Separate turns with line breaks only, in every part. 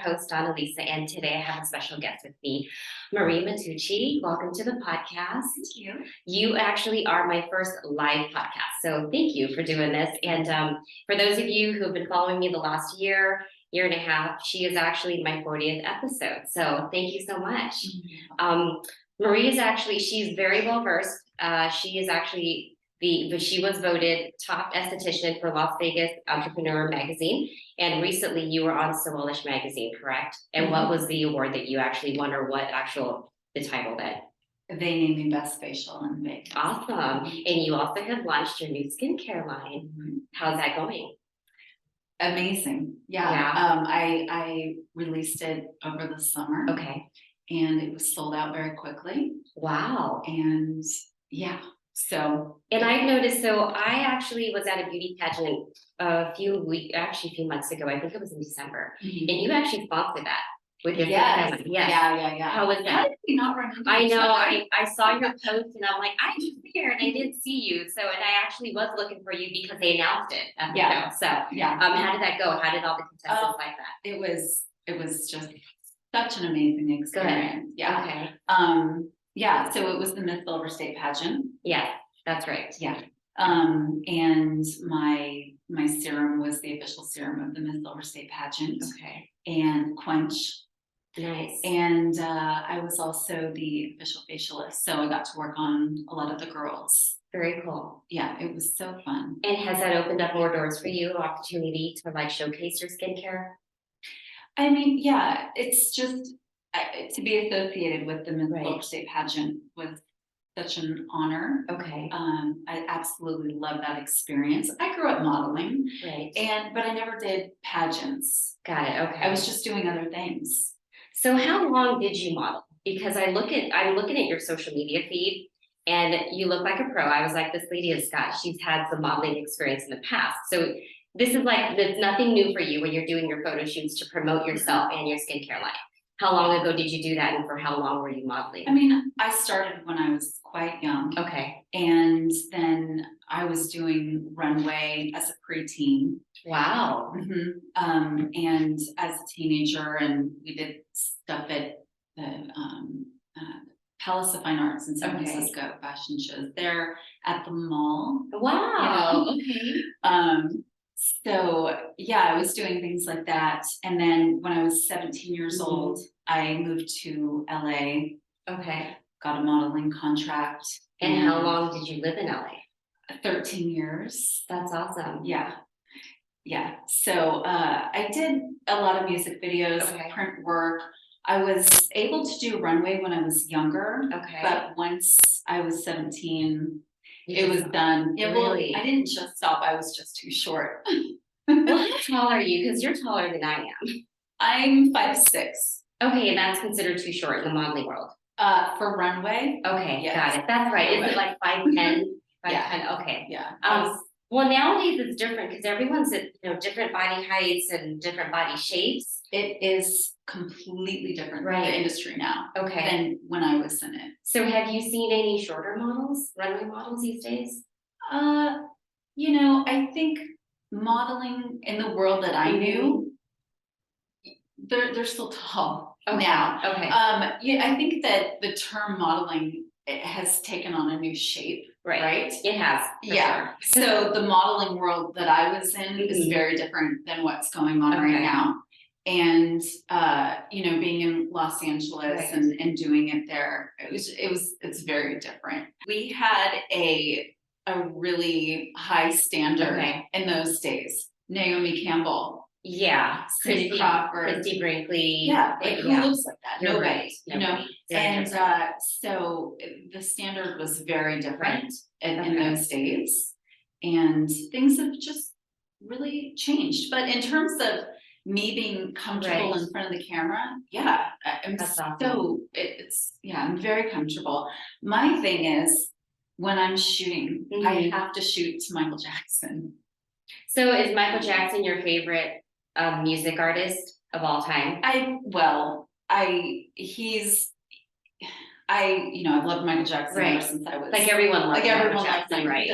host, Annalisa, and today I have a special guest with me, Marie Matteucci. Welcome to the podcast.
Thank you.
You actually are my first live podcast, so thank you for doing this. And for those of you who have been following me the last year and a half, she is actually my 40th episode, so thank you so much. Marie is actually, she's very well versed. She is actually she was voted top esthetician for Las Vegas Entrepreneur Magazine, and recently you were on Soelish Magazine, correct? And what was the award that you actually won, or what the title that?
They named me Best Facial in Vegas.
Awesome. And you also have launched your new skincare line. How's that going?
Amazing. Yeah. I released it over the summer.
Okay.
And it was sold out very quickly.
Wow.
And yeah.
And I've noticed, so I actually was at a beauty pageant a few months ago. I think it was in December. And you actually sponsored that with your family. Yes.
Yeah.
How was that?
How did we not remember?
I know. I saw your post and I'm like, I was here and I didn't see you. So, and I actually was looking for you because they announced it at the show. So, how did that go? How did all the contestants like that?
It was just such an amazing experience.
Good.
Yeah.
Okay.
Yeah, so it was the Miss Silver State pageant.
Yeah, that's right.
Yeah. And my serum was the official serum of the Miss Silver State pageant.
Okay.
And Quench.
Nice.
And I was also the official facialist, so I got to work on a lot of the girls.
Very cool.
Yeah, it was so fun.
And has that opened up more doors for you, opportunity to like showcase your skincare?
I mean, yeah, it's just to be associated with the Miss Silver State pageant was such an honor.
Okay.
I absolutely love that experience. I grew up modeling, but I never did pageants.
Got it. Okay.
I was just doing other things.
So how long did you model? Because I'm looking at your social media feed, and you look like a pro. I was like, this lady is Scott. She's had some modeling experience in the past, so this is like, there's nothing new for you when you're doing your photo shoots to promote yourself and your skincare line. How long ago did you do that, and for how long were you modeling?
I mean, I started when I was quite young.
Okay.
And then I was doing runway as a preteen.
Wow.
And as a teenager, and we did stuff at the Palace of Fine Arts in San Francisco, fashion shows there at the mall.
Wow.
Okay. So yeah, I was doing things like that. And then when I was 17 years old, I moved to LA.
Okay.
Got a modeling contract.
And how long did you live in LA?
13 years.
That's awesome.
Yeah. Yeah. So I did a lot of music videos, print work. I was able to do runway when I was younger. Okay. But once I was 17, it was done. Yeah, really? Well, I didn't just stop. I was just too short.
Well, how tall are you? Because you're taller than I am.
I'm 5'6".
Okay, and that's considered too short in the modeling world.
For runway.
Okay, got it. That's right. Is it like 5'10"? 5'10". Okay.
Yeah.
Well, nowadays it's different because everyone's at different body heights and different body shapes.
It is completely different, the industry now, than when I was in it.
So have you seen any shorter models, runway models these days?
I think modeling in the world that I knew, they're still tall now. Okay. I think that the term modeling, it has taken on a new shape. Right?
It has.
Yeah. Sure. So the modeling world that I was in is very different than what's going on right now. And being in Los Angeles and doing it there, it's very different. We had a really high standard in those days. Naomi Campbell.
Yeah.
Cindy Crawford.
Christy Brinkley.
Yeah. Who looks like that? Nobody.
Nobody.
And so the standard was very different in those days. And things have just really changed. But in terms of me being comfortable in front of the camera, I'm I'm very comfortable. My thing is, when I'm shooting, I have to shoot to Michael Jackson.
So is Michael Jackson your favorite music artist of all time?
I've loved Michael Jackson ever since I was
like everyone loves
Michael
Jackson, right?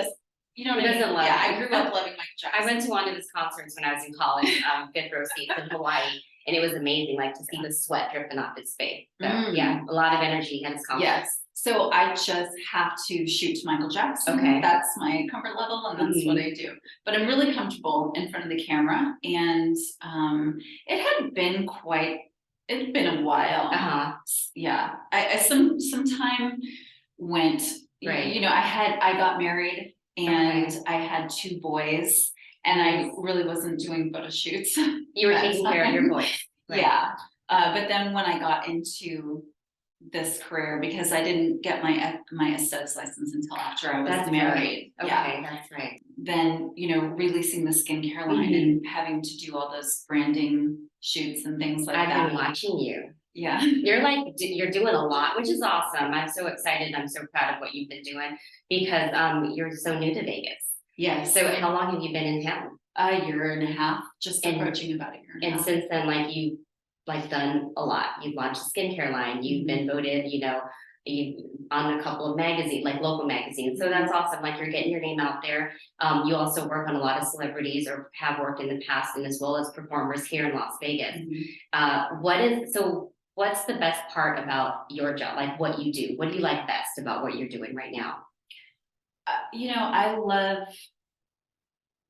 You know what I mean?
Yeah,
I grew up loving Michael Jackson.
I went to one of his concerts when I was in college, 5th row seats in Hawaii. and it was amazing, like to see the sweat dripping off his face. So
Mm.
yeah, a lot of energy and confidence.
Yes. So I just have to shoot to Michael Jackson.
Okay.
That's my comfort level, and that's what I do. But I'm really comfortable in front of the camera, and it had been it'd been a while. Yeah. I some time went.
Right.
You know, I got married, and I had 2 boys, and I really wasn't doing photo shoots.
You were taking care of your boys. Right.
Yeah. But then when I got into this career, because I didn't get my aesthetics license until after I was married.
Right. Okay, that's right.
Then, you know, releasing the skincare line and having to do all those branding shoots and things like that.
I've been watching you.
Yeah.
You're doing a lot, which is awesome. I'm so excited. I'm so proud of what you've been doing because you're so new to Vegas.
Yes.
So how long have you been in town?
A year and a half, just approaching about a year and a half.
And since then, like you done a lot. You've launched a skincare line. You've been voted, you know, you on a couple of magazines, like local magazines. So that's awesome. Like you're getting your name out there. You also work on a lot of celebrities or have worked in the past, and as well as performers here in Las Vegas. What's the best part about your job? Like what you do? What do you like best about what you're doing right now?
You know, I love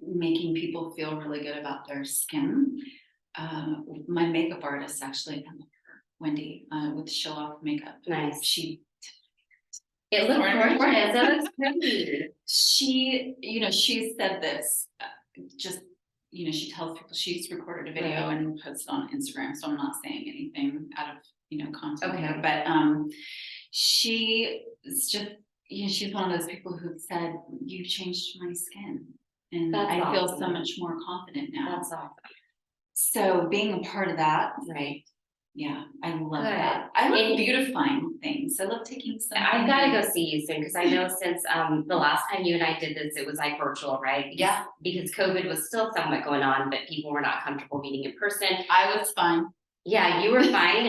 making people feel really good about their skin. My makeup artist, actually, I love her, Wendy, with Show Off Makeup.
Nice.
It
looks gorgeous. It looks pretty.
She said this, she tells people she's recorded a video and posted on Instagram. So I'm not saying anything out of, content here, but she is just, she's one of those people who said, "You changed my skin." And I feel so much more confident now.
That's awesome.
So being a part of that,
right?
Yeah, I love that. I love beautifying things. I love taking some.
I've got to go see you soon because I know since the last time you and I did this, it was like virtual, right? Because COVID was still somewhat going on, but people were not comfortable meeting in person.
I was fine.
Yeah, you were fine.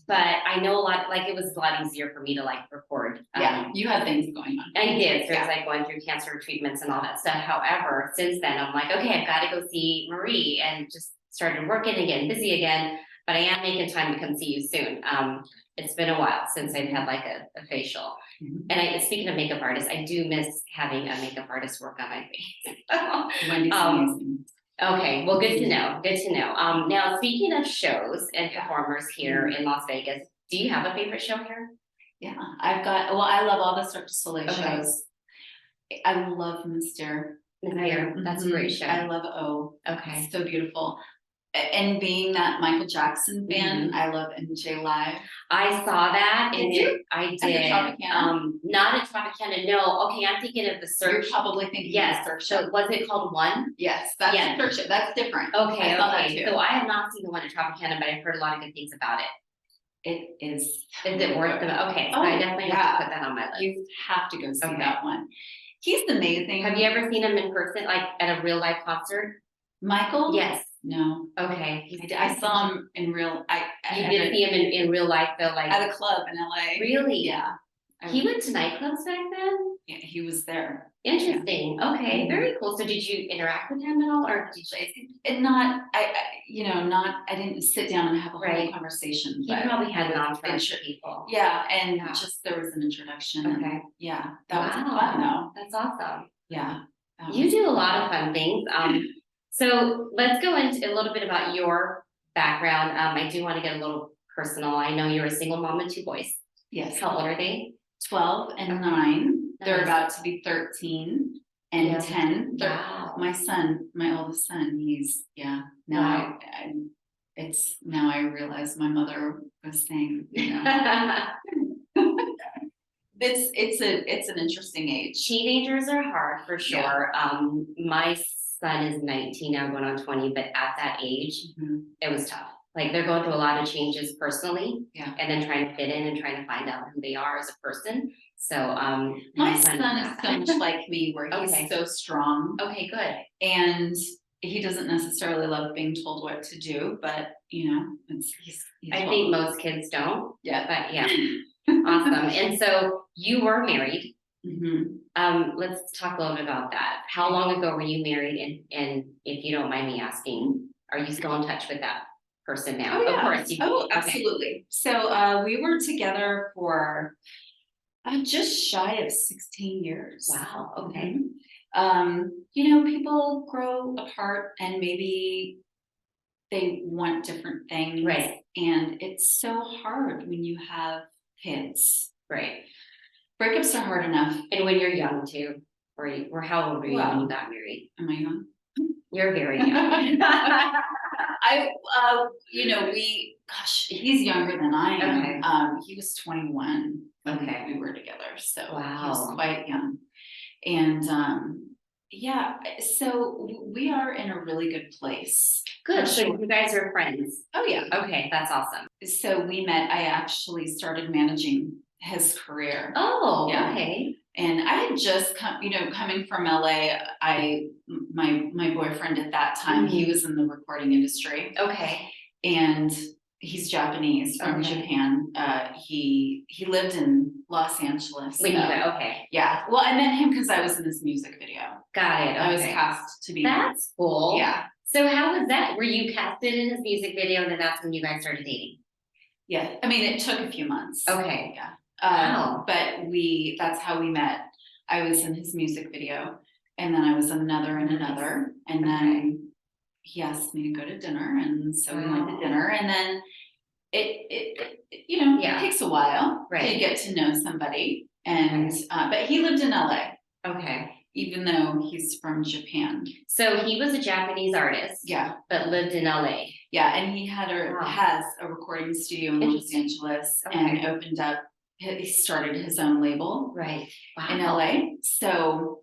But I know it was a lot easier for me to record.
You had things going on.
I did. So it was going through cancer treatments and all that stuff. However, since then I'm like, okay, I've got to go see Marie, and just started working and getting busy again. But I am making time to come see you soon. It's been a while since I've had a facial. And speaking of makeup artists, I do miss having a makeup artist work on my face.
Wendy's amazing.
Okay, well, good to know. Good to know. Now, speaking of shows and performers here in Las Vegas, do you have a favorite show here?
Yeah, I love all the Cirque du Soleil shows. I love Mystere.
That's a great show.
I love O.
Okay.
So beautiful. And being that Michael Jackson fan, I love MJ Live.
I saw that, and I did. Not at Tropicana. No. Okay, I'm thinking of the Cirque.
You're probably thinking of the Cirque show.
So was it called One?
Yes, that's the Cirque show. That's different.
Okay, okay. So I have not seen the one at Tropicana, but I've heard a lot of good things about it.
It is.
Is it worth it? Okay, so I definitely have to put that on my list.
You have to go see that one. He's amazing.
Have you ever seen him in person, like at a real live concert?
Michael?
Yes.
No.
Okay.
I saw him in real.
You did see him in real life though,
at a club in LA.
Really?
Yeah.
He went to nightclubs back then?
Yeah, he was there.
Interesting. Yeah. Okay, very cool. So did you interact with him at all, or did you?
I didn't sit down and have a whole conversation.
He probably had an entourage of people.
Yeah, and just there was an introduction.
Okay.
Yeah, that was fun though.
That's awesome.
Yeah.
You do a lot of fun things. So let's go into a little bit about your background. I do want to get a little personal. I know you're a single mom with 2 boys.
Yes.
How old are they?
12 and 9. They're about to be 13 and 10.
Wow.
My oldest son, he's now I realize my mother was saying, it's an interesting age.
Teenagers are hard for sure. My son is 19 now, going on 20, but at that age, it was tough. They're going through a lot of changes personally, and then trying to fit in and trying to find out who they are as a person. So,
my son is so much like me, where he's so strong.
Okay, good.
And he doesn't necessarily love being told what to do, but he's
I think most kids don't.
Yeah,
but yeah, awesome. And so you were married. Let's talk a little bit about that. How long ago were you married? And if you don't mind me asking, are you still in touch with that person now.
Oh, yeah.
Of course. Okay.
Absolutely. So we were together for just shy of 16 years.
Wow. Okay.
People grow apart and maybe they want different things.
Right.
And it's so hard when you have kids.
Right.
Breakups are hard enough.
And when you're young too, or how old were you when you got married?
Am I young?
You're very young.
He's younger than I am.
Okay.
He was 21 when
Okay.
we were together. So
Wow.
he was quite young. And so we are in a really good place.
Good. So you guys are friends.
Oh, yeah.
Okay, that's awesome.
So we met, I actually started managing his career.
Oh,
Yeah.
okay.
And I had just coming from LA, my boyfriend at that time, he was in the recording industry.
Okay.
And he's Japanese from Japan. He lived in Los Angeles.
Okay.
Yeah. Well, I met him because I was in this music video.
Got it. Okay.
I was cast to be.
That's cool.
Yeah.
So how was that? Were you casted in his music video and then that's when you guys started dating?
Yeah. I mean, it took a few months.
Okay.
Yeah.
Wow.
But that's how we met. I was in his music video and then I was in another and another. And then he asked me to go to dinner. And so we went to dinner and then it takes a while to get to know somebody. And, but he lived in LA.
Okay.
Even though he's from Japan.
So he was a Japanese artist.
Yeah.
But lived in LA.
Yeah. And he has a recording studio in Los Angeles and he started his own label in LA. So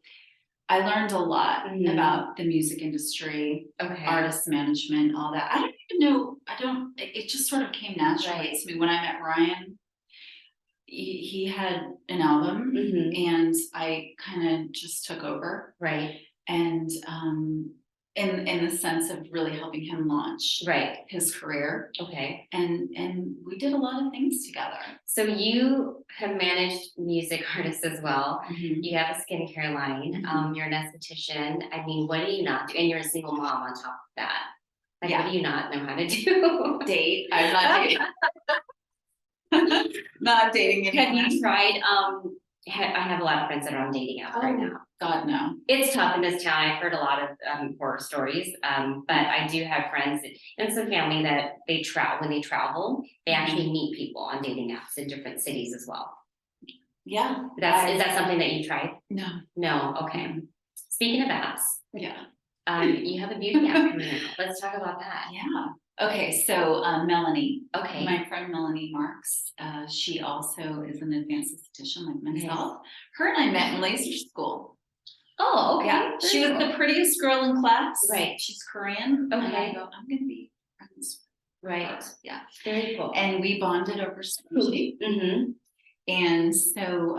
I learned a lot about the music industry, artist management, all that. I don't even know. It just sort of came naturally to me when I met Ryan. He had an album and I kind of just took over. Right. And in the sense of really helping him launch his career. Okay. And we did a lot of things together.
So you have managed music artists as well. You have a skincare line. You're an esthetician. I mean, what do you not do? And you're a single mom on top of that. Like, what do you not know how to do?
Date. I'm not dating. Not dating anyone.
Have you tried, I have a lot of friends that are on dating apps right now.
God, no.
It's tough in this town. I've heard a lot of horror stories, but I do have friends and some family that when they travel, they actually meet people on dating apps in different cities as well.
Yeah.
Is that something that you tried?
No.
No, okay. Speaking of apps.
Yeah.
You have a beauty app coming out. Let's talk about that.
Yeah. Okay, so Melanie,
okay,
my friend Melanie Marks, she also is an advanced esthetician like myself. Her and I met in laser school.
Oh, okay.
Yeah, she was the prettiest girl in class.
Right.
She's Korean.
Okay.
And I go, I'm going to be friends.
Right.
Yeah.
Very cool.
And we bonded over sushi. And so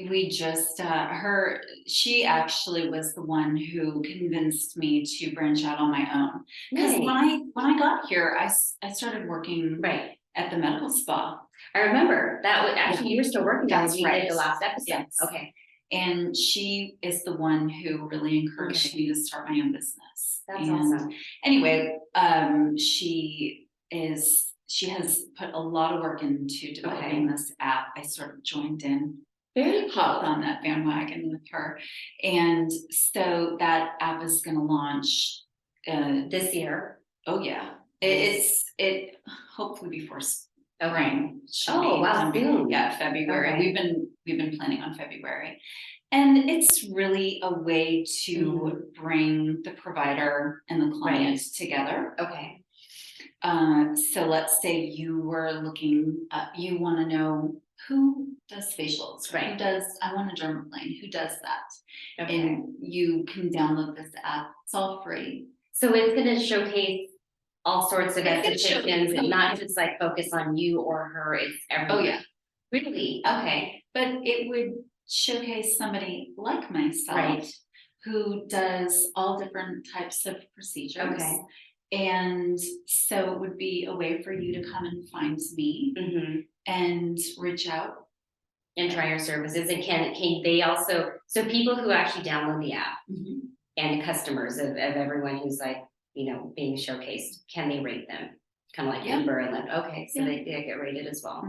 we just she actually was the one who convinced me to branch out on my own, because when I got here I started working at the medical spa.
I remember that was actually you were still working there when you did the last episode.
Yes.
Okay.
And she is the one who really encouraged me to start my own business.
That's awesome.
Anyway, she has put a lot of work into developing this app. I sort of joined in. Very hopped on that bandwagon with her. And so that app is going to launch
this year.
Oh yeah. It hopefully before spring.
Oh wow.
Yeah, February. We've been planning on February. And it's really a way to bring the provider and the client together. Okay. So let's say you were looking, you want to know who does facials, right? I want a dermaplane, who does that? Okay. And you can download this app, it's all free.
So it's going to showcase all sorts of estheticians and not just like focus on you or her, it's everyone.
Oh yeah.
Really? Okay.
But it would showcase somebody like myself who does all different types of procedures. Okay. And so it would be a way for you to come and find me and reach out
and try your services. And can they also, so people who actually download the app and customers of everyone who's like, being showcased, can they rate them? Kind of like
Yeah.
Uber and Lyft. Okay, so
Yeah.
they get rated as well.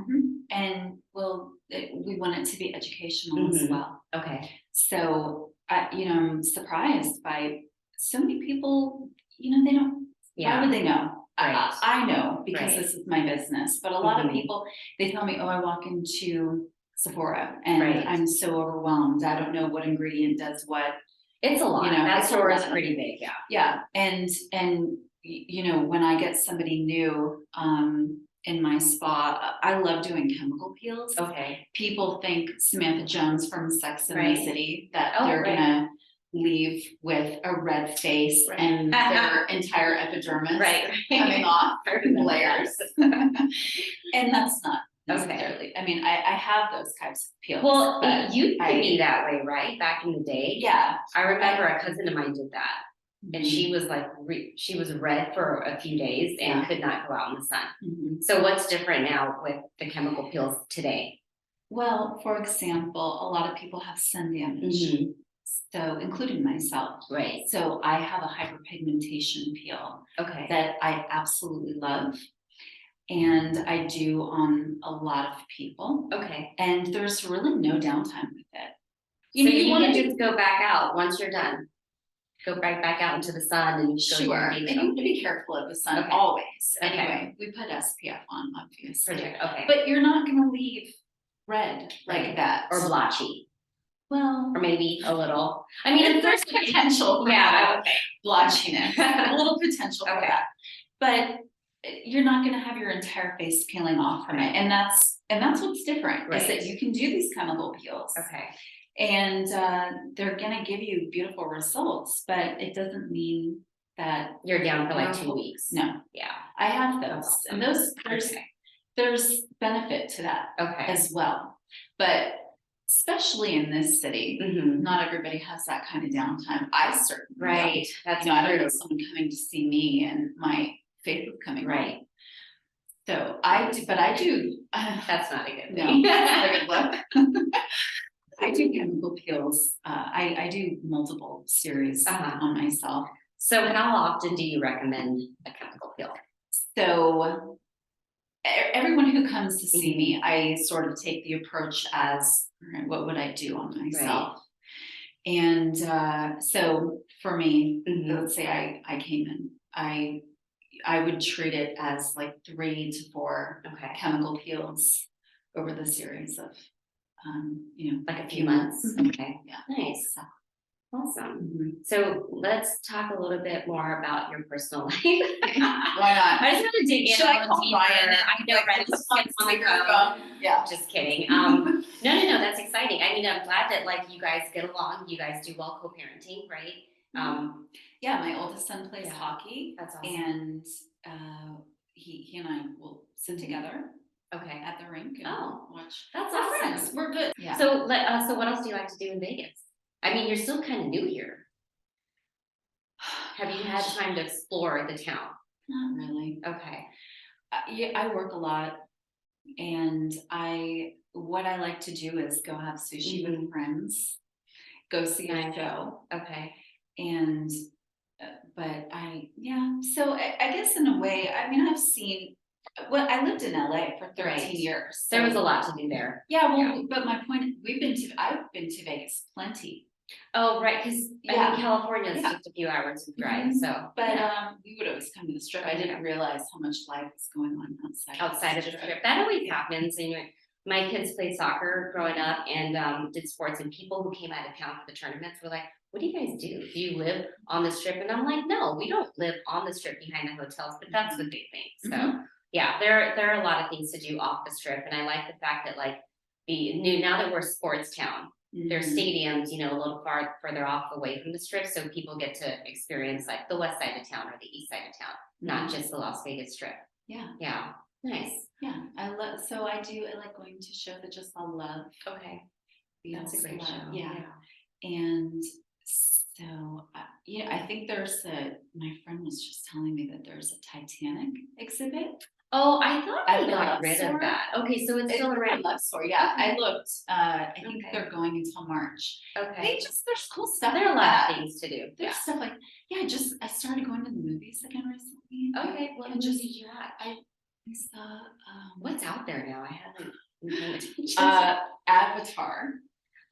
And we want it to be educational as well.
Okay.
So, I'm surprised by so many people, they don't, why would they know?
Right.
I know because
Right.
this is my business, but a lot of people, they tell me, oh, I walk into Sephora and I'm so overwhelmed. I don't know what ingredient does what.
It's a lot. That store is pretty big. Yeah.
Yeah. And when I get somebody new, in my spa, I love doing chemical peels.
Okay.
People think Samantha Jones from Sex and the City, that they're gonna leave with a red face and their entire epidermis coming off layers. And that's not necessarily. I mean, I have those types of peels.
Well, it used to be that way, right? Back in the day.
Yeah.
I remember a cousin of mine did that. And she was like, she was red for a few days and could not go out in the sun. So what's different now with the chemical peels today?
Well, for example, a lot of people have sun damage. So including myself. Right. So I have a hyperpigmentation peel. Okay. That I absolutely love. And I do on a lot of people. Okay. And there's really no downtime with it.
You want to just go back out once you're done. Go right back out into the sun and
sure. And you have to be careful of the sun always. Anyway, we put SPF on, obviously. Okay. But you're not going to leave red like that
or blotchy.
Well,
or maybe a little. I mean,
there's potential for blotchiness, a little potential for that. But you're not going to have your entire face peeling off from it, and that's what's different is that you can do these chemical peels. Okay. And they're going to give you beautiful results, but it doesn't mean that
you're down for like 2 weeks.
No. Yeah. I have those. Awesome. And there's benefit to that as well. But especially in this city, not everybody has that kind of downtime. I certainly don't. That's true. I don't know someone coming to see me and my face is coming right. So I do.
That's not a good thing.
No, that's not a good look. I do chemical peels. I do multiple series on myself.
So how often do you recommend a chemical peel?
So everyone who comes to see me, I sort of take the approach as, what would I do on myself? Right. And so for me, let's say I came in, I would treat it as like 3 to 4 chemical peels over the series of
like a few months. Okay. Yeah. Nice. Awesome. So let's talk a little bit more about your personal life. Why not? I just want to dig in.
Should I call Ryan?
I know, right? Just on the phone. Yeah. Just kidding. No. That's exciting. I mean, I'm glad that like you guys get along. You guys do well co-parenting, right?
Yeah. My oldest son plays hockey.
That's awesome.
And he and I will sit together. Okay, at the rink. Watch.
That's awesome.
Friends. We're good. Yeah.
So what else do you like to do in Vegas? I mean, you're still kind of new here. Have you had time to explore the town?
Not really.
Okay.
I work a lot, and what I like to do is go have sushi with friends, go see a show. Okay. And so I guess in a way, I mean, I've seen. Well, I lived in LA for 13 years.
So there was a lot to do there.
Yeah, well, but my point, I've been to Vegas plenty.
Oh, right, because I mean, California is just a few hours of drive, so.
But we would always come to the Strip. I didn't realize how much life was going on outside
of the Strip. That always happens. And my kids played soccer growing up and did sports, and people who came out of town for the tournaments were like, what do you guys do? Do you live on the Strip? And I'm like, no, we don't live on the Strip behind the hotels, but that's what they think. So. Yeah, there are a lot of things to do off the Strip, and I like the fact that like now that we're a sports town, there's stadiums, a little further off away from the Strip, so people get to experience like the west side of town or the east side of town, not just the Las Vegas Strip. Yeah. Yeah. Nice.
Yeah, I like going to shows that just all love.
Okay. That's a great show.
Yeah. And so, I think my friend was just telling me that there's a Titanic exhibit.
Oh, I thought
At
they
the
got rid
Luxor?
of that. Okay, so it's still around.
Luxor, yeah.
Okay.
I looked, I think
Okay.
they're going until March.
Okay.
There's cool stuff.
There are a
like
lot
that.
of things to do.
There's
Yeah.
stuff like, I started going to the movies again recently.
Okay. What movie did you watch?
I saw,
What's out there now? I haven't been paying attention.
Avatar.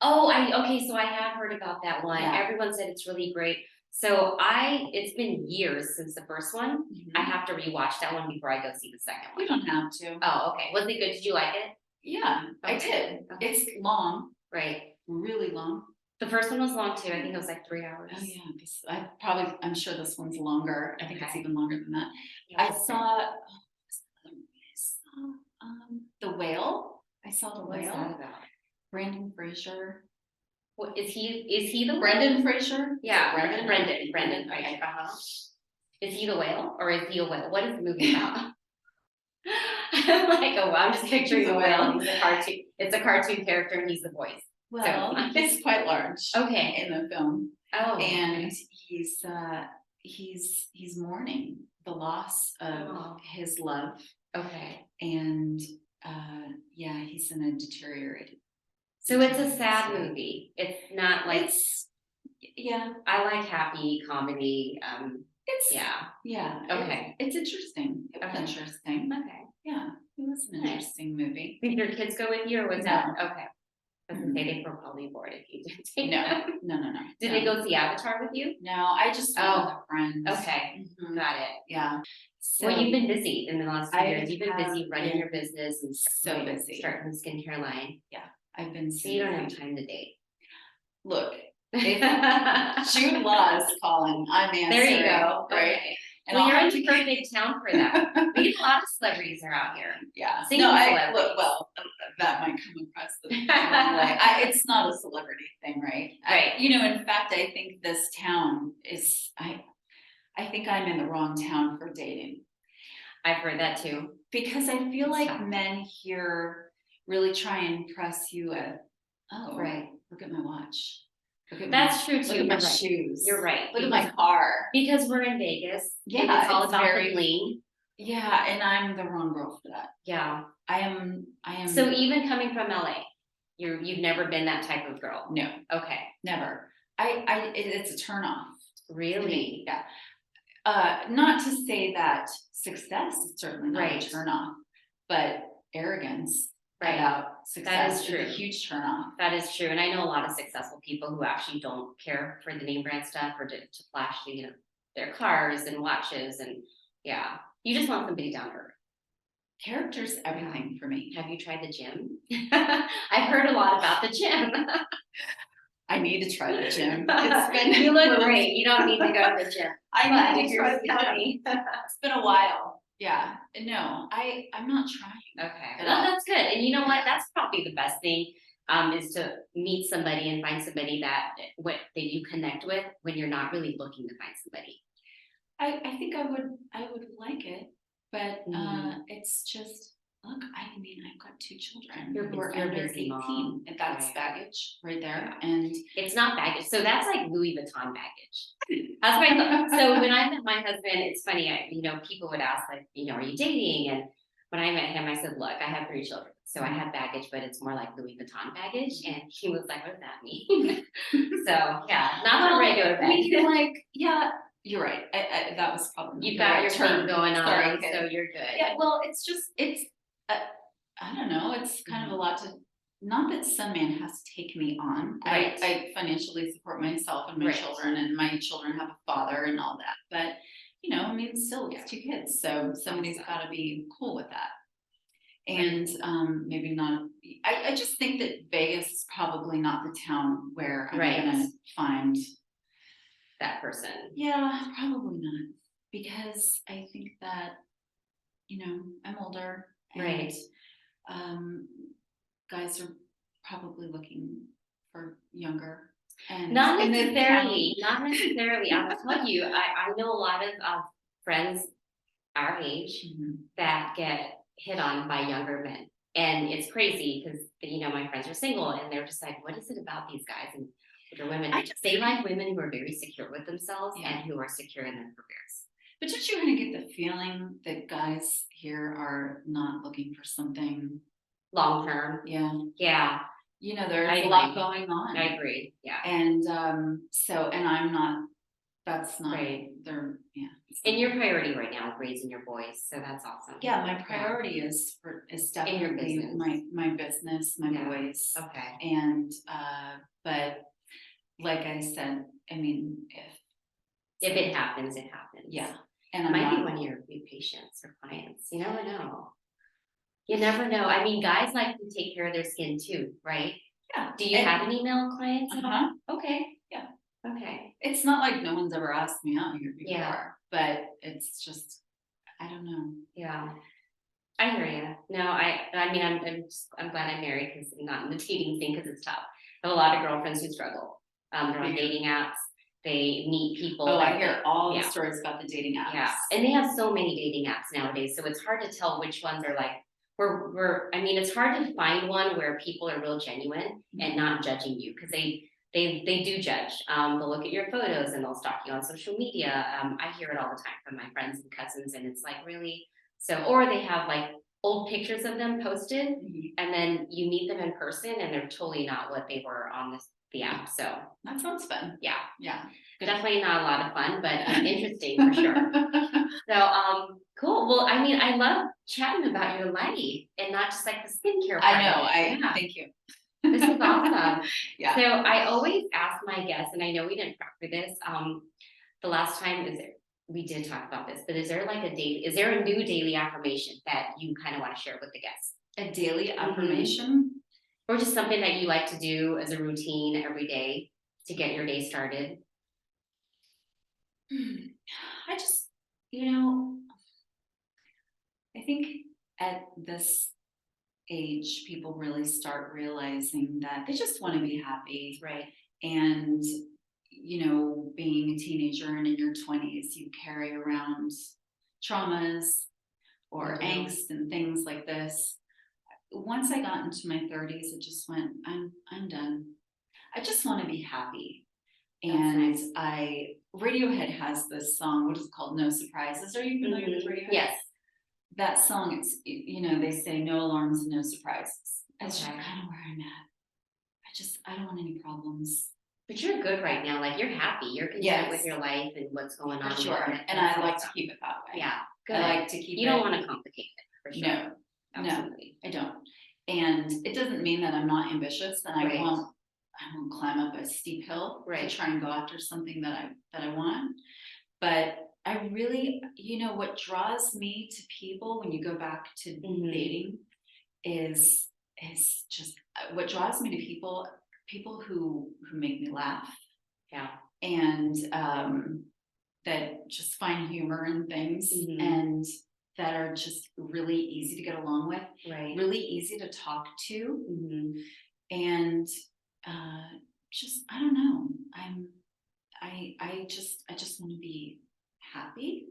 Oh, okay, so I have heard about that one.
Yeah.
Everyone said it's really great. So it's been years since the first one. I have to rewatch that one before I go see the second one.
You don't have to.
Oh, okay. Was it good? Did you like it?
Yeah, I
Okay.
did.
Okay.
It's long,
Right.
really long.
The first one was long too. I think it was like 3 hours.
Oh yeah, I'm sure this one's longer. I think it's
Okay.
even longer than that.
Yeah,
I saw The Whale. I saw The
What's
Whale.
that about?
Brandon Fraser.
What is he the
Brendan
whale?
Fraser?
Yeah,
Brendan
Brendan
Okay.
Fraser. Is he the whale or is he a whale? What is the movie about? I'm like, oh, I'm just picturing
He's a
the whale.
whale.
And he's a cartoon. It's a cartoon character and he's the voice.
Well,
So-
he's quite large.
Okay.
In the film.
Oh,
And
okay.
he's mourning the loss of his love,
Okay.
and he's in a deteriorated.
So it's a sad movie. It's not like
Yeah,
I like happy comedy.
it's
Yeah. Okay.
It's interesting. It was
Okay.
interesting.
Okay.
Yeah, it was an
Nice.
interesting movie.
Did your kids go with you or was
No.
that okay? I was gonna say they were probably bored if you didn't take them.
No.
Did
No.
they go see Avatar with you?
No, I just went with a friend.
Okay.
Mhm.
Got it.
Yeah. So
Well, you've been busy in the last 2
I
years. You've been busy
have
running
been
your business and
so busy.
starting the skincare line.
I've been
So you don't have time to date.
Look, if Jude Law is calling, I'm answering.
There you go.
Right?
Okay.
And
Well,
I'll
you're in
have
the
to
perfect town for that. We get a lot of celebrities are out here.
Yeah.
Single
No,
celebrities.
well, that might come across the wrong way. It's not a celebrity thing, right?
Right.
In fact, I think this town is, I think I'm in the wrong town for dating.
I've heard that too.
Because I feel like
tough.
men here really try and press you at, oh,
Right.
look at my watch.
That's true too.
Look at
You're
my
right.
shoes.
You're right.
Look at my car.
Because we're in Vegas.
Yeah,
and it's all
it's
about
very-
the bling.
Yeah, and I'm the wrong girl for that.
Yeah.
I am.
So even coming from LA, you've never been that type of girl.
No,
Okay.
never. It's a turn off.
Really?
Yeah. Not to say that success is certainly not
Right.
a turn off, but arrogance
Right.
about success
true.
is a huge turn off.
That is true. And I know a lot of successful people who actually don't care for the name brand stuff or to flash, their cars and watches and yeah. You just want somebody down to earth.
Character's everything for me.
Have you tried the gym? I've heard a lot about the gym.
I need to try the gym. It's been
You look great. You don't need to go to the gym.
I
But
need to try the gym.
funny.
It's been a while. Yeah. No, I'm not trying.
Okay.
At
Well,
all.
that's good. And you know what? That's probably the best thing is to meet somebody and find somebody that you connect with when you're not really looking to find somebody.
I think I would like it, but
Mhm.
it's just look, I mean, I've got 2 children
You're
who are
busy- you're
under
busy
18,
mom.
and that's
Right.
baggage right there.
Yeah.
And
It's not baggage. So that's like Louis Vuitton baggage. That's what I thought. So when I met my husband, it's funny, people would ask like, are you dating? And when I met him, I said, look, I have 3 children. So I have baggage, but it's more like Louis Vuitton baggage. And he was like, what does that mean? So yeah, not a regular baggage.
yeah, you're right. I that was probably
You've
the
got
right
your
term.
thing going on,
Sorry, kid.
so you're good.
Yeah, well, it's I don't know. It's kind of a lot to. Not that some man has to take me on.
Right.
I financially support myself and my
Right.
children, and my children have a father and all that. But I mean, still, it's 2 kids, so somebody's
Awesome.
got to be cool with that. And maybe not. I just think that Vegas is probably not the town where I'm
Right.
gonna find.
That person.
Yeah, probably not, because I think that I'm older, and
Right.
guys are probably looking for younger. And
Not
in this
necessarily. Not necessarily. I will tell you, I know a lot of friends our age
Mhm.
that get hit on by younger men. And it's crazy because, my friends are single and they're just like, what is it about these guys and older women? They like women who are very secure with themselves
Yeah.
and who are secure in their careers.
But don't you kind of get the feeling that guys here are not looking for something
long term?
Yeah.
Yeah.
You know, there's a lot going on.
I agree. Yeah.
And and I'm not, that's not
Right.
their,
And your priority right now is raising your boys, so that's awesome.
Yeah, my priority is definitely my business, my boys.
Okay.
And but like I said, I mean,
if it happens, it happens.
Yeah.
And it might be one of your new patients or clients. You never know. You never know. I mean, guys like to take care of their skin too, right?
Yeah.
Do you have any male clients at all? Okay.
Yeah.
Okay.
It's not like no one's ever asked me out here before, but it's just, I don't know.
Yeah. I hear you. No, I mean, I'm glad I'm married because I'm not in the dating thing because it's tough. I have a lot of girlfriends who struggle. They're on dating apps. They meet people.
Oh, I hear all the stories about the dating apps.
Yeah, and they have so many dating apps nowadays, so it's hard to tell which ones are like. I mean, it's hard to find one where people are real genuine and not judging you because they do judge. They'll look at your photos and they'll stalk you on social media. I hear it all the time from my friends and cousins, and it's like really so. Or they have like old pictures of them posted, and then you meet them in person, and they're totally not what they were on the app. So
that sounds fun.
Yeah,
Good.
definitely not a lot of fun, but interesting for sure. So cool. Well, I mean, I love chatting about your life and not just like the skincare part.
I know. Thank you.
This is awesome.
Yeah.
So I always ask my guests, and I know we didn't prep for this. The last time we did talk about this, but is there a new daily affirmation that you kind of want to share with the guests?
A daily affirmation?
Or just something that you like to do as a routine every day to get your day started?
I just, I think at this age, people really start realizing that they just want to be happy.
Right.
And, being a teenager and in your 20s, you carry around traumas or angst and things like this. Once I got into my 30s, it just went, I'm done. I just want to be happy. And Radiohead has this song, what is it called? No Surprises. Are you familiar with Radiohead?
Yes.
That song, it's, they say no alarms and no surprises. That's just kind of where I'm at. I don't want any problems.
But you're good right now. Like you're happy. You're content with your life and what's going on.
For sure. And I like to keep it that way.
Yeah. Good.
I like to keep
You don't want to complicate it for sure.
No. Absolutely. No, I don't. And it doesn't mean that I'm not ambitious and I won't climb up a steep hill to try and go after something that I want. But I really, what draws me to people when you go back to dating is just what draws me to people who make me laugh.
Yeah.
And that just find humor in things and that are just really easy to get along with, really easy to talk to. And just, I don't know. I just want to be happy.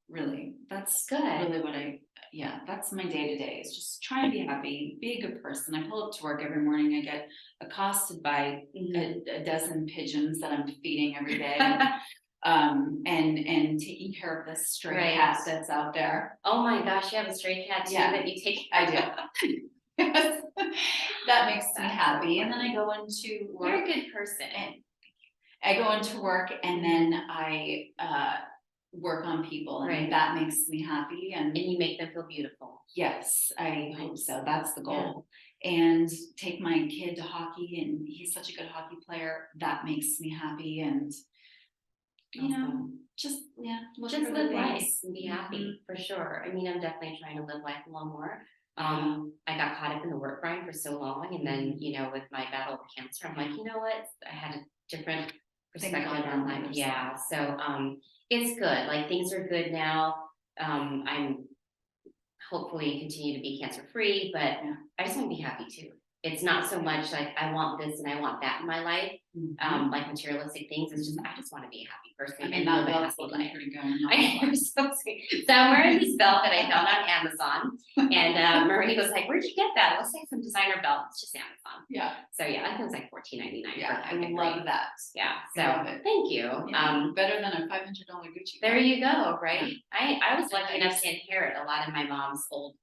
Really. That's
good.
Really that's my day to day is just try and be happy, be a good person. I pull up to work every morning. I get accosted by a dozen pigeons that I'm feeding every day. And taking care of this stray cat that's out there.
Oh my gosh, you have a stray cat too that you take
care of. I do. Yes. That makes me happy. And then I go into work.
You're a good person.
I go into work and then I work on people and that makes me happy. And
you make them feel beautiful.
Yes, I hope so. That's the goal. Yeah. And take my kid to hockey and he's such a good hockey player. That makes me happy. And just
live life and be happy for sure. I mean, I'm definitely trying to live life a lot more. I got caught up in the work grind for so long, and then with my battle with cancer, I'm like, you know what? I had a different perspective on life. Yeah, so it's good. Like things are good now. I'm hopefully continue to be cancer free, but I just want to be happy too. it's not so much like I want this and I want that in my life, like materialistic things. It's just I just want to be a happy person and live a happy life. I know, so sweet. So I'm wearing this belt that I found on Amazon, and Marie was like, "Where'd you get that?" Let's say some designer belt. It's just Amazon.
Yeah.
So yeah, I think it was like $14.99.
Yeah, I love that.
Yeah. So
I love it.
thank you.
Yeah, better than a $500 Gucci.
There you go. Right.
Yeah.
I was lucky enough to inherit a lot of my mom's old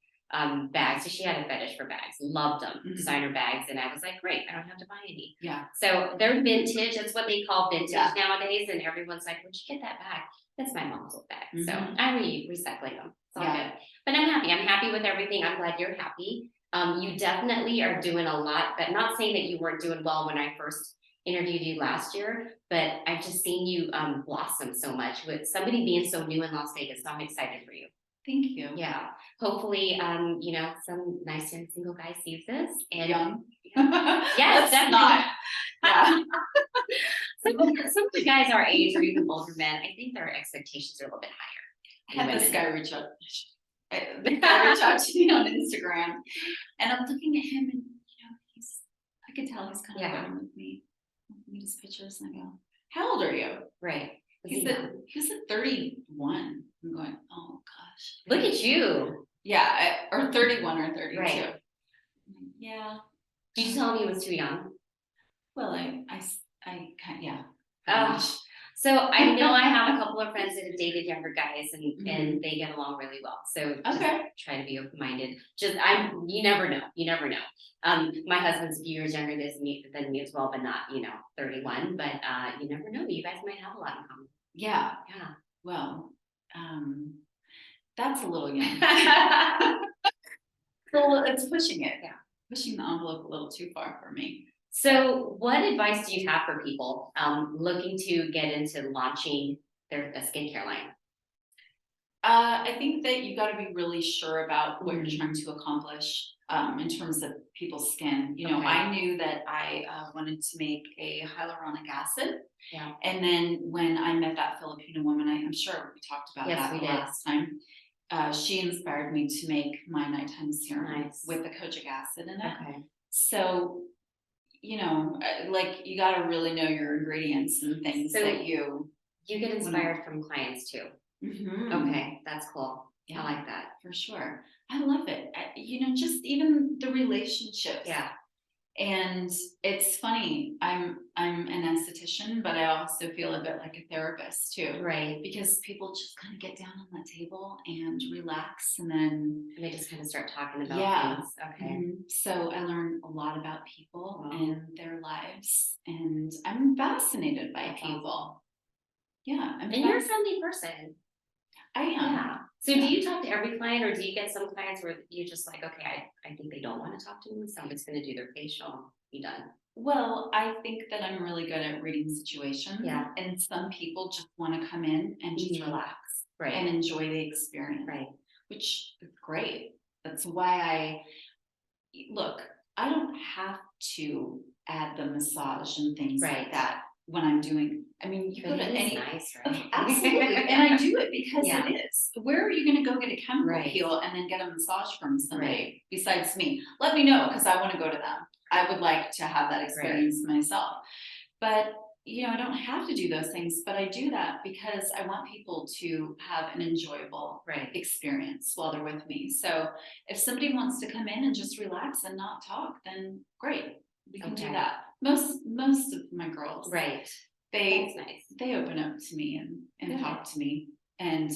bags. So she had a fetish for bags, loved them, designer bags. And I was like, great, I don't have to buy any.
Yeah.
So they're vintage. That's what they call vintage nowadays. And everyone's like, where'd you get that bag? That's my mom's old bag. So I'm recycling them. It's all good. But I'm happy. I'm happy with everything. I'm glad you're happy. You definitely are doing a lot, but not saying that you weren't doing well when I first interviewed you last year, but I've just seen you blossom so much with somebody being so new in Las Vegas. So I'm excited for you.
Thank you.
Yeah. Hopefully, you know, some nice young single guy sees this and
young.
Yes,
that's not. Yeah.
some of the guys our age or even older men, I think their expectations are a little bit higher.
I had this guy reach out. The guy reached out to me on Instagram, and I'm looking at him, and you know, I could tell he's kind of flirting with me. Looking at his pictures, and I go, "How old are you?"
Right.
He said 31. I'm going, oh gosh.
Look at you.
Yeah, or 31 or 32.
Right.
Yeah.
Did you tell him he was too young?
Well, I kind yeah.
So I know I have a couple of friends that have dated younger guys, and they get along really well. So just try to be open-minded. You never know. You never know. My husband's a few years younger than me as well, but not 31. But you never know. You guys might have a lot in common.
Yeah. Yeah. Well, that's a little young. So it's pushing it. Yeah. Pushing the envelope a little too far for me.
So what advice do you have for people looking to get into launching their skincare line?
I think that you got to be really sure about what you're trying to accomplish in terms of people's skin. You know, I knew that I wanted to make a hyaluronic acid.
Yeah.
And then when I met that Filipino woman, I'm sure we talked about that last time. She inspired me to make my nighttime serum with the kojic acid in it. Okay. So, you know, like you got to really know your ingredients and things that you get inspired from clients too. Okay, that's cool. Yeah, I like that for sure. I love it. You know, just even the relationships. Yeah. And it's funny. I'm an esthetician, but I also feel a bit like a therapist too. Right. Because people just kind of get down on that table and relax, and then they just kind of start talking about things. Okay. So I learn a lot about people and their lives, and I'm fascinated by people. Yeah. And you're a friendly person. I am. Yeah. So do you talk to every client, or do you get some clients where you're just like, okay, I think they don't want to talk to me, so I'm just going to do their facial, be done? Well, I think that I'm really good at reading situations. Yeah. And some people just want to come in and just relax and enjoy the experience. Right. Which is great. That's why I don't have to add the massage and things like that when I'm doing. I mean, you go to any nice, right? Absolutely, and I do it because it is. Where are you going to go get a chemical peel and then get a massage from somebody besides me? Let me know, because I want to go to them. I would like to have that experience myself. But you know, I don't have to do those things, but I do that because I want people to have an enjoyable experience while they're with me. So if somebody wants to come in and just relax and not talk, then great, we can do that. Most of my girls, they open up to me and talk to me, and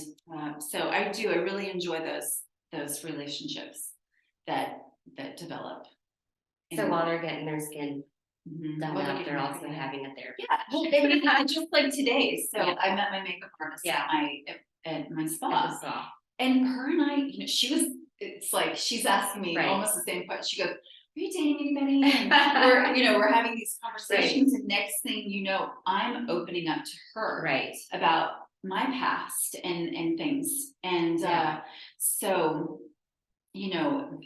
so I really enjoy those relationships that develop. So while they're getting their skin done up, they're also having a therapy. Yeah, well, I mean, just like today. So I met my makeup artist at my spa, and her and I, you know, it's like she's asking me almost the same question. She goes, "Are you dating anybody?" And we're having these conversations, and next thing you know, I'm opening up to her about my past and things, and so. You know,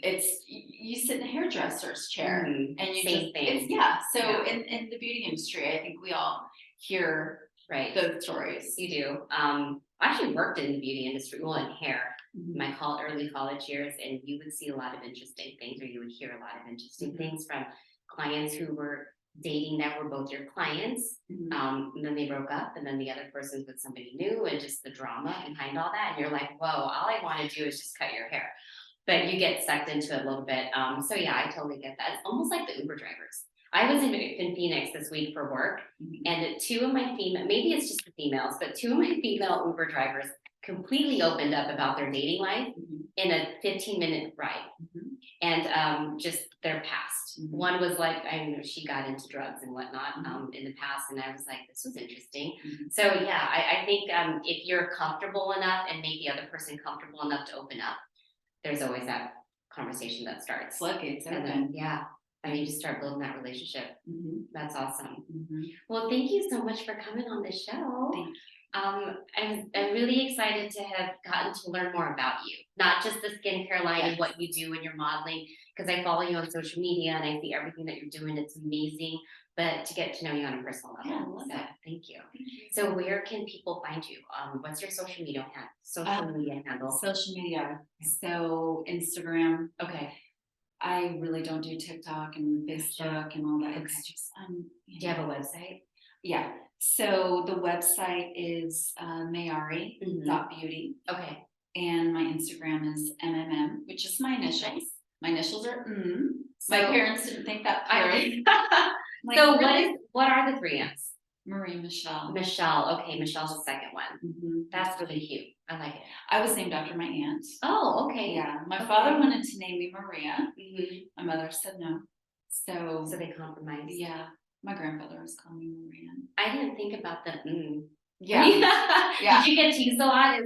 you sit in a hairdresser's chair and you in the beauty industry, I think we all hear
Right.
those stories.
You do. I actually worked in the beauty industry, well, in hair,
Mhm.
my early college years, and you would see a lot of interesting things, or you would hear a lot of interesting things from clients who were dating that were both your clients.
Mhm.
And then they broke up, and then the other person's with somebody new, and just the drama behind all that. And you're like, whoa, all I want to do is just cut your hair. But you get sucked into it a little bit. So yeah, I totally get that. It's almost like the Uber drivers. I was in Phoenix this week for work, and two of my female, maybe it's just the females, but two of my female Uber drivers completely opened up about their dating life in a 15-minute ride, and just their past. One was like, I know she got into drugs and whatnot in the past, and I was like, this was interesting. So yeah, I think if you're comfortable enough and make the other person comfortable enough to open up, there's always that conversation that starts.
Floodgates
And
open.
then, yeah, I mean, you just start building that relationship. That's awesome. Well, thank you so much for coming on the show.
Thank you.
I'm really excited to have gotten to learn more about you, not just the skincare line and what you do in your modeling, because I follow you on social media and I see everything that you're doing. It's amazing. But to get to know you on a personal level.
Yeah, I love that.
Thank you.
Thank you.
So where can people find you? What's your social media handle?
Social media. So Instagram.
Okay.
I really don't do TikTok and Facebook and all that.
Okay.
It's just
Do you have a website?
yeah. So the website is Mayari.beauty.
Okay.
And my Instagram is MMM, which is my initials. My initials are my
So-
parents didn't think that through. Like,
So
really?
what are the three M's?
Marie Michelle.
Michelle. Okay, Michelle's the second one. That's really cute. I like it.
I was named after my aunt.
Oh, okay.
Yeah. My
Okay.
father wanted to name me Maria. My mother said no. So
So they compromise.
yeah. My grandfather was calling me Maria.
I didn't think about the
Yeah. Yeah.
Did you get teased a lot?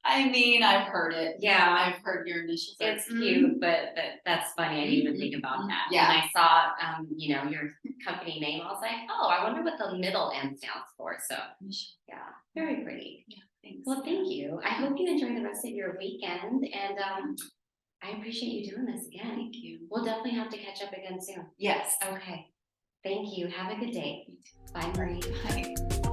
I mean, I've heard it.
Yeah.
I've heard your initials.
It's cute, but that's funny. I didn't even think about that.
Yeah.
When I saw your company name, I was like, oh, I wonder what the middle M stands for. So yeah, very pretty.
Yeah, thanks.
Well, thank you. I hope you enjoy the rest of your weekend, and I appreciate you doing this again.
Thank you.
We'll definitely have to catch up again soon.
Yes.
Okay. Thank you. Have a good day. Bye, Marie.
Bye.